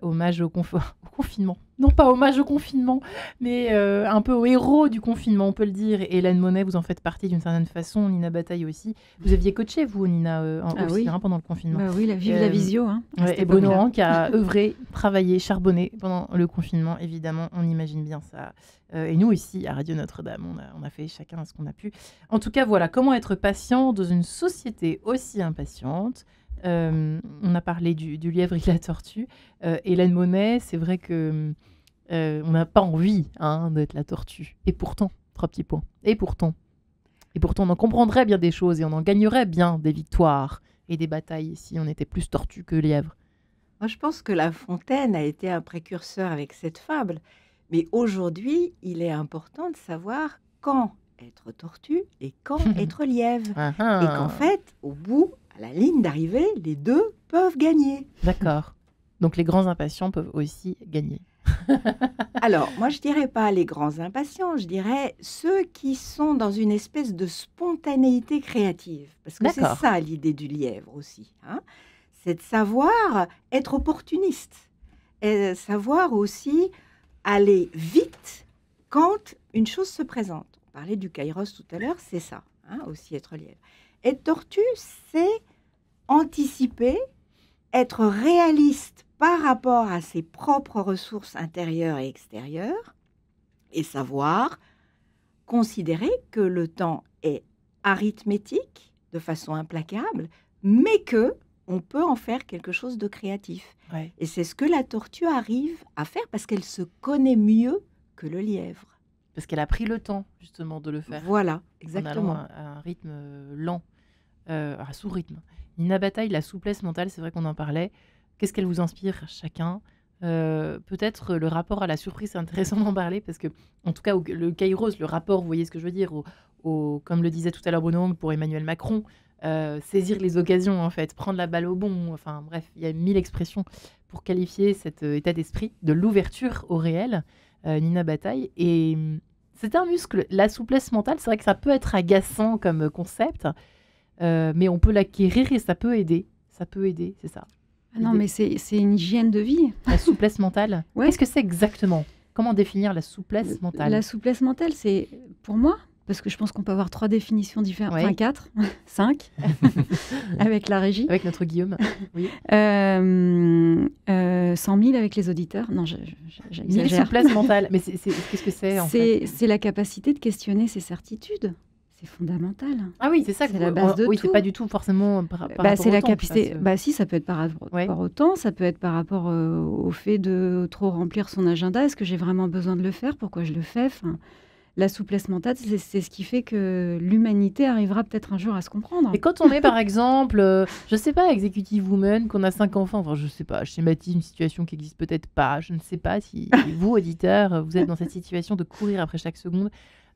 Hommage au confinement. Non pas hommage au confinement, mais un peu au héros du confinement, on peut le dire. Hélène Monet, vous en faites partie d'une certaine façon. Nina Bataille aussi. Vous aviez coaché, vous, Nina, aussi, oui. Pendant le confinement. Bah oui, vive la visio. Hein, et Benoît qui a œuvré, travaillé, charbonné pendant le confinement. Évidemment, on imagine bien ça. Et nous ici, à Radio Notre-Dame, on a fait chacun ce qu'on a pu. En tout cas, voilà, comment être patient dans une société aussi impatiente. On a parlé du lièvre et de la tortue. Hélène Monet, c'est vrai que on n'a pas envie d'être la tortue. Et pourtant, 3 petits points. Et pourtant, on en comprendrait bien des choses et on en gagnerait bien des victoires et des batailles si on était plus tortue que lièvre. Moi, je pense que La Fontaine a été un précurseur avec cette fable. Mais aujourd'hui, il est important de savoir quand être tortue et quand être lièvre. Et qu'en fait, au bout, à la ligne d'arrivée, les deux peuvent gagner. D'accord. Donc les grands impatients peuvent aussi gagner. Alors, moi, je dirais pas les grands impatients, je dirais ceux qui sont dans une espèce de spontanéité créative. Parce que c'est ça l'idée du lièvre aussi. C'est de savoir être opportuniste. Et savoir aussi aller vite quand une chose se présente. On parlait du kairos tout à l'heure, c'est ça, aussi être lièvre. Être tortue, c'est anticiper, être réaliste par rapport à ses propres ressources intérieures et extérieures et savoir considérer que le temps est arithmétique de façon implacable, mais que on peut en faire quelque chose de créatif. Ouais. Et c'est ce que la tortue arrive à faire parce qu'elle se connaît mieux que le lièvre. Parce qu'elle a pris le temps, justement, de le faire. Voilà, exactement. En allant à un rythme lent, à sous-rythme. Nina Bataille, la souplesse mentale, c'est vrai qu'on en parlait. Qu'est-ce qu'elle vous inspire, chacun ? Peut-être le rapport à la surprise, c'est intéressant d'en parler, parce que, en tout cas, le kairos, le rapport, vous voyez ce que je veux dire, comme le disait tout à l'heure Bruno pour Emmanuel Macron, saisir les occasions, en fait, prendre la balle au bon, enfin bref, il y a 1000 expressions pour qualifier cet état d'esprit de l'ouverture au réel, Nina Bataille. Et C'est un muscle. La souplesse mentale, c'est vrai que ça peut être agaçant comme concept, mais on peut l'acquérir et ça peut aider. Ça peut aider, c'est ça. Ah non, mais c'est une hygiène de vie. La souplesse mentale. Ouais. Qu'est-ce que c'est exactement? Comment définir la souplesse mentale? La souplesse mentale, c'est, pour moi, parce que je pense qu'on peut avoir 3 définitions différentes, Ouais. enfin 4, 5, avec la régie. Avec notre Guillaume. Oui. 100 000 avec les auditeurs. Non, 1000 j'exagère. souplesse mentale. Mais qu'est-ce que c'est en fait? C'est la capacité de questionner ses certitudes. C'est fondamental. Ah oui, c'est ça. C'est la base de oui, tout. c'est pas du tout forcément par rapport C'est la au temps, capacité. ça se- Si, ça peut être par rapport Ouais. au temps, ça peut être par rapport au fait de trop remplir son agenda. Est-ce que j'ai vraiment besoin de le faire? Pourquoi je le fais? Enfin, la souplesse mentale, c'est ce qui fait que l'humanité arrivera peut-être un jour à se comprendre. Et quand on est, par exemple, je sais pas, executive woman, qu'on a 5 enfants, enfin, je sais pas, je schématise une situation qui existe peut-être pas. Je ne sais pas si vous, auditeurs, vous êtes dans cette situation de courir après chaque seconde.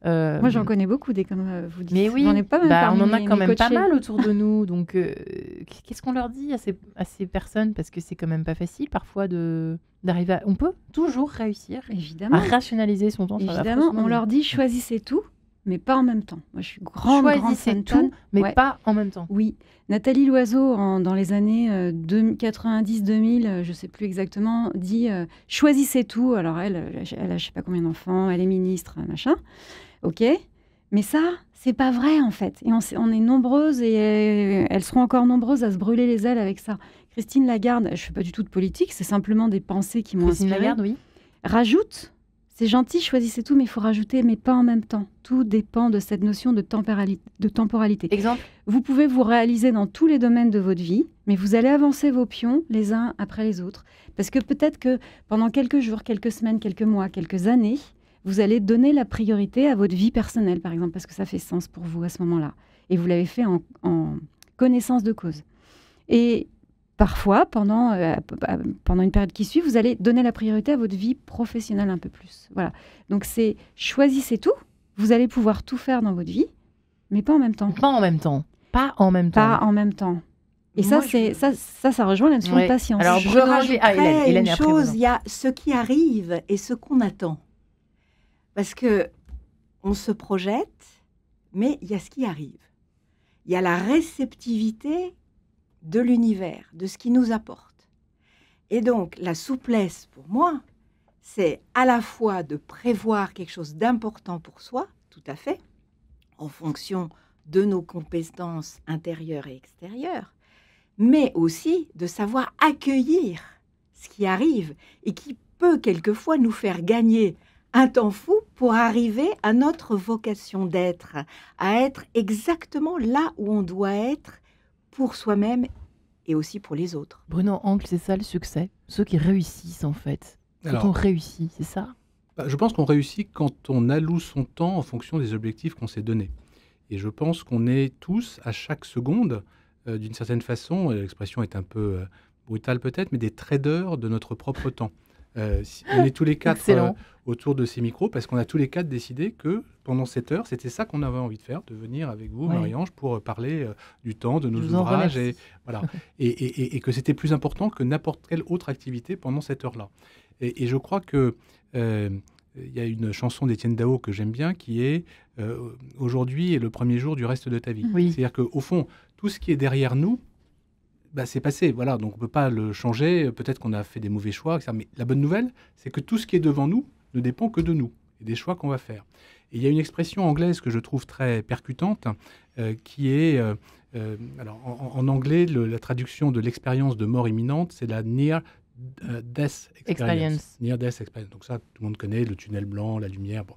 Moi, j'en connais beaucoup, comme vous dites. Mais oui, J'en ai pas même on en a parmi quand mes même pas coachés. mal autour de nous. Donc, qu'est-ce qu'on leur dit à ces personnes? Parce que c'est quand même pas facile parfois d'arriver à... On peut toujours réussir à Évidemment. rationaliser son temps. Évidemment, on leur dit choisissez tout, mais pas en même temps. Moi, je suis grande Choisissez fan. tout, mais Ouais. pas en même temps. Oui. Nathalie Loiseau, dans les années 90-2000, je sais plus exactement, dit choisissez tout. Alors elle a je sais pas combien d'enfants, elle est ministre, machin. Ok. Mais ça, c'est pas vrai en fait. Et on est nombreuses et elles seront encore nombreuses à se brûler les ailes avec ça. Christine Lagarde, je fais pas du tout de politique, c'est simplement des pensées qui m'ont Christine inspirée. Lagarde, oui. Rajoute, c'est gentil, choisissez tout, mais il faut rajouter, mais pas en même temps. Tout dépend de cette notion de temporalité. Exemple. Vous pouvez vous réaliser dans tous les domaines de votre vie, mais vous allez avancer vos pions les uns après les autres. Parce que peut-être que pendant quelques jours, quelques semaines, quelques mois, quelques années, vous allez donner la priorité à votre vie personnelle, par exemple, parce que ça fait sens pour vous à ce moment-là. Et vous l'avez fait en connaissance de cause. Et parfois, pendant une période qui suit, vous allez donner la priorité à votre vie professionnelle un peu plus. Voilà. Donc, c'est choisissez tout. Vous allez pouvoir tout faire dans votre vie, mais pas en même temps. Pas en même temps. Pas en même temps. Pas en même temps. Et Moi, ça rejoint la notion Ouais. de patience. Alors, Je Bruno, rajouterais Hélène, une et après, chose, Bruno. il y a ce qui arrive et ce qu'on attend. Parce que on se projette, mais il y a ce qui arrive. Il y a la réceptivité de l'univers, de ce qui nous apporte. Et donc, la souplesse, pour moi, c'est à la fois de prévoir quelque chose d'important pour soi, tout à fait, en fonction de nos compétences intérieures et extérieures, mais aussi de savoir accueillir ce qui arrive et qui peut quelquefois nous faire gagner un temps fou pour arriver à notre vocation d'être, à être exactement là où on doit être pour soi-même et aussi pour les autres. Bruno Angle, c'est ça le succès? Ceux qui réussissent, en fait. Quand Alors, on réussit, c'est ça? je pense qu'on réussit quand on alloue son temps en fonction des objectifs qu'on s'est donnés. Et je pense qu'on est tous, à chaque seconde, d'une certaine façon, l'expression est un peu brutale peut-être, mais des traders de notre propre temps. On est tous les quatre Excellent. autour de ces micros parce qu'on a tous les quatre décidé que pendant cette heure, c'était ça qu'on avait envie de faire, de venir avec vous, Ouais. Marie-Ange, pour parler du temps, de nos Je vous en ouvrages, remercie. voilà. et que c'était plus important que n'importe quelle autre activité pendant cette heure-là. Et je crois que il y a une chanson d'Étienne Dao que j'aime bien qui est aujourd'hui est le premier jour du reste de ta vie. Oui. C'est-à-dire qu'au fond, tout ce qui est derrière nous, c'est passé, voilà, donc on ne peut pas le changer, peut-être qu'on a fait des mauvais choix, etc. Mais la bonne nouvelle, c'est que tout ce qui est devant nous ne dépend que de nous et des choix qu'on va faire. Et il y a une expression anglaise que je trouve très percutante, qui est, alors en anglais, la traduction de l'expérience de mort imminente, c'est la near death experience. Near death experience. Donc ça, tout le monde connaît, le tunnel blanc, la lumière. Bon.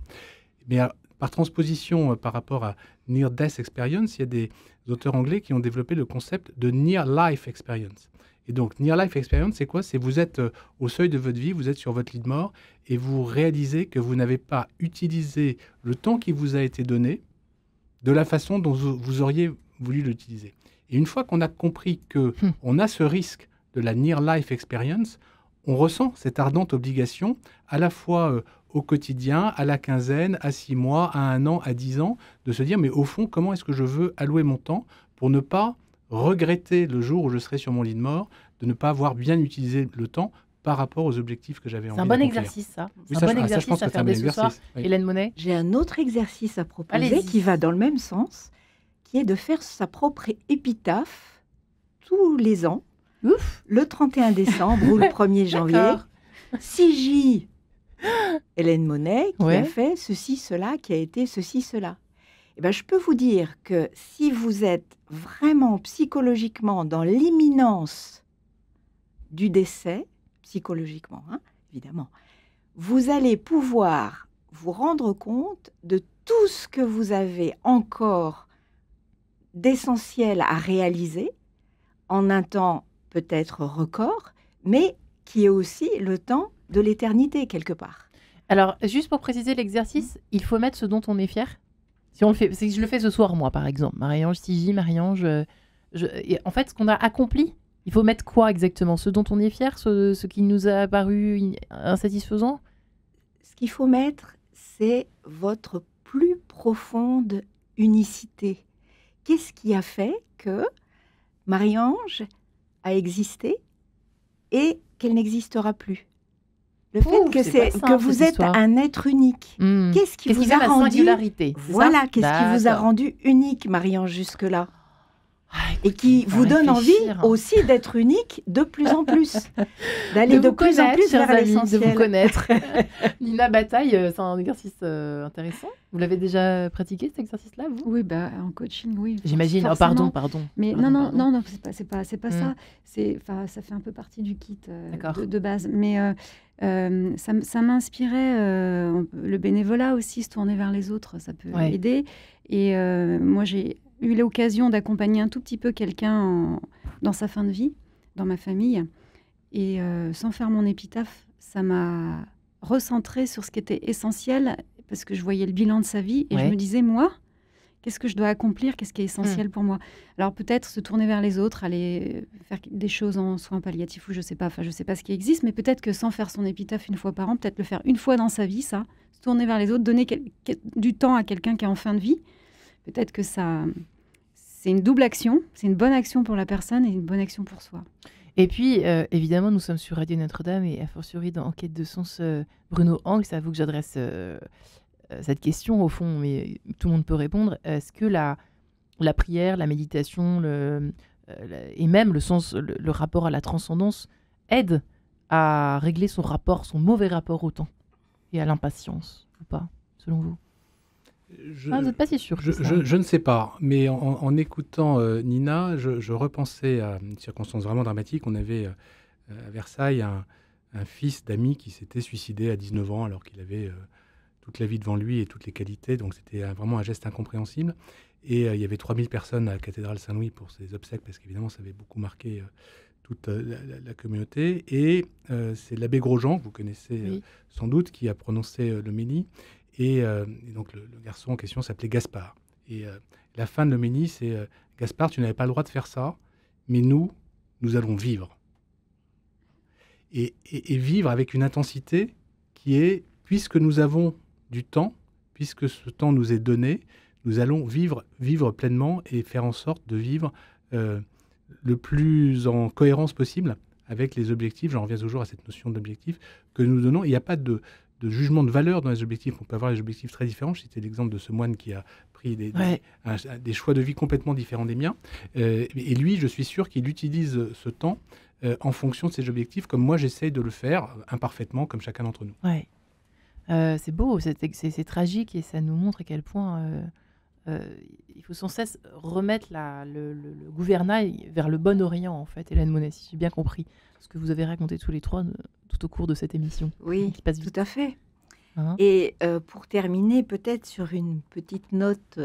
Mais par transposition par rapport à near death experience, il y a des auteurs anglais qui ont développé le concept de near life experience. Et donc, near life experience, c'est quoi? C'est vous êtes au seuil de votre vie, vous êtes sur votre lit de mort et vous réalisez que vous n'avez pas utilisé le temps qui vous a été donné de la façon dont vous auriez voulu l'utiliser. Et une fois qu'on a compris qu'on a ce risque de la near life experience, on ressent cette ardente obligation à la fois au quotidien, à la quinzaine, à 6 mois, à 1 an, à 10 ans, de se dire, mais au fond, comment est-ce que je veux allouer mon temps pour ne pas regretter le jour où je serai sur mon lit de mort, de ne pas avoir bien utilisé le temps par rapport aux objectifs que j'avais envie C'est un bon exercice, ça. C'est un bon exercice à faire dès ce soir. Hélène Monet. J'ai un autre exercice à proposer qui va dans le même sens, qui est de faire sa propre épitaphe tous les ans, le 31 décembre ou le 1er janvier. 6J, Hélène Monet, qui a fait ceci, cela, qui a été ceci, cela. Eh ben, je peux vous dire que si vous êtes vraiment psychologiquement dans l'imminence du décès, psychologiquement, évidemment, vous allez pouvoir vous rendre compte de tout ce que vous avez encore d'essentiel à réaliser en un temps peut-être record, mais qui est aussi le temps de l'éternité quelque part. Alors, juste pour préciser l'exercice, il faut mettre ce dont on est fier. Si on le fait, si je le fais ce soir, moi, par exemple, Marie-Ange, Siji, Marie-Ange, en fait, ce qu'on a accompli, il faut mettre quoi exactement? Ce dont on est fier, ce qui nous a paru insatisfaisant? Ce qu'il faut mettre, c'est votre plus profonde unicité. Qu'est-ce qui a fait que Marie-Ange a existé et qu'elle n'existera plus? Le fait que vous êtes un être unique. Qu'est-ce qui vous a rendu singularité, voilà, qu'est-ce qui vous a rendu unique, Marie-Ange, jusque-là? Et qui vous donne envie aussi d'être unique de plus en plus, d'aller de plus en plus vers l'essentiel. De vous connaître. Nina Bataille, c'est un exercice intéressant. Vous l'avez déjà pratiqué, cet exercice-là, vous? Oui, en coaching, oui. J'imagine. Oh, pardon. Mais non, c'est pas ça. Ça fait un peu partie du kit de base. Mais ça m'inspirait. Le bénévolat aussi, se tourner vers les autres, ça peut aider. Et moi, j'ai eu l'occasion d'accompagner un tout petit peu quelqu'un dans sa fin de vie, dans ma famille. Et sans faire mon épitaphe, ça m'a recentrée sur ce qui était essentiel, parce que je voyais le bilan de sa vie et je me disais, moi, qu'est-ce que je dois accomplir? Qu'est-ce qui est essentiel pour moi? Alors peut-être se tourner vers les autres, aller faire des choses en soins palliatifs ou je sais pas ce qui existe, mais peut-être que sans faire son épitaphe une fois par an, peut-être le faire une fois dans sa vie, ça, se tourner vers les autres, donner du temps à quelqu'un qui est en fin de vie. Peut-être que ça, c'est une double action, c'est une bonne action pour la personne et une bonne action pour soi. Et puis, évidemment, nous sommes sur Radio Notre-Dame et a fortiori dans Enquête de sens, Bruno Hang, c'est à vous que j'adresse cette question au fond, mais tout le monde peut répondre. Est-ce que la prière, la méditation et même le rapport à la transcendance aide à régler son mauvais rapport au temps et à l'impatience ou pas, selon vous? Vous n'êtes pas si sûr. Je ne sais pas, mais en écoutant Nina, je repensais à une circonstance vraiment dramatique. On avait à Versailles un fils d'ami qui s'était suicidé à 19 ans alors qu'il avait toute la vie devant lui et toutes les qualités. Donc c'était vraiment un geste incompréhensible. Et il y avait 3000 personnes à la cathédrale Saint-Louis pour ses obsèques parce qu'évidemment ça avait beaucoup marqué toute la communauté. Et c'est l'abbé Grosjean, que vous connaissez sans doute, qui a prononcé l'homélie. Et donc le garçon en question s'appelait Gaspard. Et la fin de l'homélie, c'est Gaspard, tu n'avais pas le droit de faire ça, mais nous allons vivre. Et vivre avec une intensité qui est, puisque nous avons du temps, puisque ce temps nous est donné, nous allons vivre pleinement et faire en sorte de vivre le plus en cohérence possible avec les objectifs. J'en reviens toujours à cette notion d'objectif que nous donnons. Il n'y a pas de jugement de valeur dans les objectifs. On peut avoir des objectifs très différents. C'était l'exemple de ce moine qui a pris des choix de vie complètement différents des miens. Et lui, je suis sûr qu'il utilise ce temps en fonction de ses objectifs, comme moi j'essaye de le faire imparfaitement, comme chacun d'entre nous. Ouais. C'est beau, c'est tragique et ça nous montre à quel point il faut sans cesse remettre le gouvernail vers le bon orient, en fait, Hélène Monet, si j'ai bien compris ce que vous avez raconté tous les trois tout au cours de cette émission. Oui, qui passe vite. Tout à fait. Et pour terminer, peut-être sur une petite note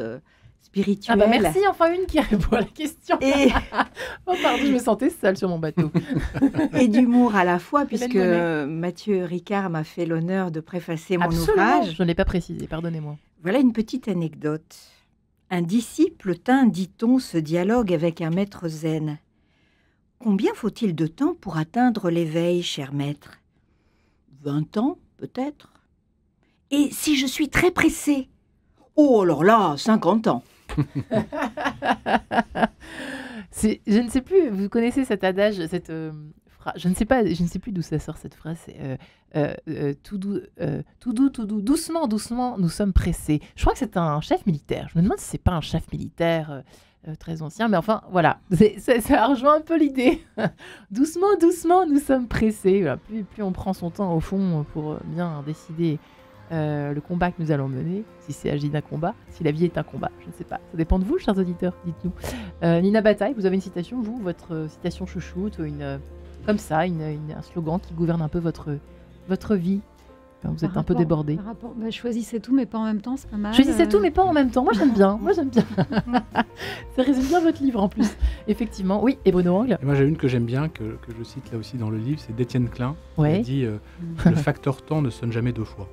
spirituelle. Ah bah merci, enfin une qui répond à la question. Oh pardon, je me sentais seule sur mon bateau. Et d'humour à la fois, puisque Mathieu Ricard m'a fait l'honneur de préfacer mon ouvrage. Je ne l'ai pas précisé, pardonnez-moi. Voilà une petite anecdote. Un disciple tint, dit-on, ce dialogue avec un maître zen. Combien faut-il de temps pour atteindre l'éveil, cher maître? 20 ans, peut-être. Et si je suis très pressé? Oh, alors là, 50 ans. Je ne sais plus, vous connaissez cet adage, cette phrase. Je ne sais plus d'où ça sort cette phrase. C'est tout doux, doucement, doucement, nous sommes pressés. Je crois que c'est un chef militaire. Je me demande si c'est pas un chef militaire très ancien, mais enfin, voilà, ça rejoint un peu l'idée. Doucement, doucement, nous sommes pressés. Voilà, plus on prend son temps au fond pour bien décider le combat que nous allons mener, si c'est agi d'un combat, si la vie est un combat, je ne sais pas. Ça dépend de vous, chers auditeurs, dites-nous. Nina Bataille, vous avez une citation, vous, votre citation chouchoute, comme ça, un slogan qui gouverne un peu votre vie. Enfin, vous êtes un peu débordé. Choisissez tout, mais pas en même temps, c'est pas mal. Choisissez tout, mais pas en même temps. Moi, j'aime bien. Ça résume bien votre livre, en plus. Effectivement. Oui, et Bruno Angle. Et moi, j'ai une que j'aime bien, que je cite là aussi dans le livre, c'est d'Étienne Klein. Ouais. Il dit le facteur temps ne sonne jamais deux fois.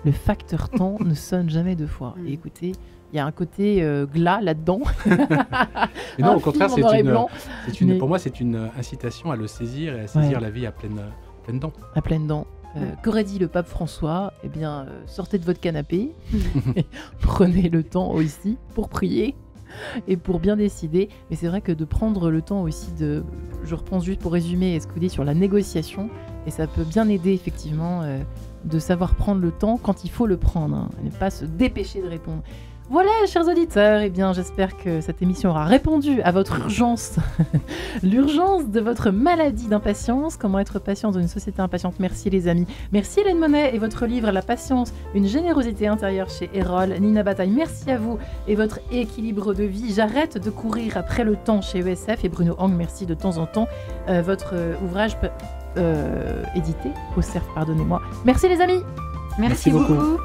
Le facteur temps ne sonne jamais deux fois. Et écoutez, il y a un côté glas là-dedans. Mais non, au contraire, pour moi, c'est une incitation à le saisir et à saisir la vie à pleines dents. À pleines dents. Qu'aurait dit le pape François ? Eh bien, sortez de votre canapé, prenez le temps aussi pour prier et pour bien décider. Mais c'est vrai que de prendre le temps aussi je reprends juste pour résumer ce que vous dites sur la négociation, et ça peut bien aider effectivement de savoir prendre le temps quand il faut le prendre, et ne pas se dépêcher de répondre. Voilà, chers auditeurs, eh bien, j'espère que cette émission aura répondu à votre urgence, l'urgence de votre maladie d'impatience. Comment être patient dans une société impatiente. Merci les amis. Merci Hélène Monet et votre livre La patience, une générosité intérieure chez Erol. Nina Bataille, merci à vous et votre équilibre de vie. J'arrête de courir après le temps chez ESF. Et Bruno Hang, merci de temps en temps. Votre ouvrage édité au CERF, pardonnez-moi. Merci les amis. Merci beaucoup.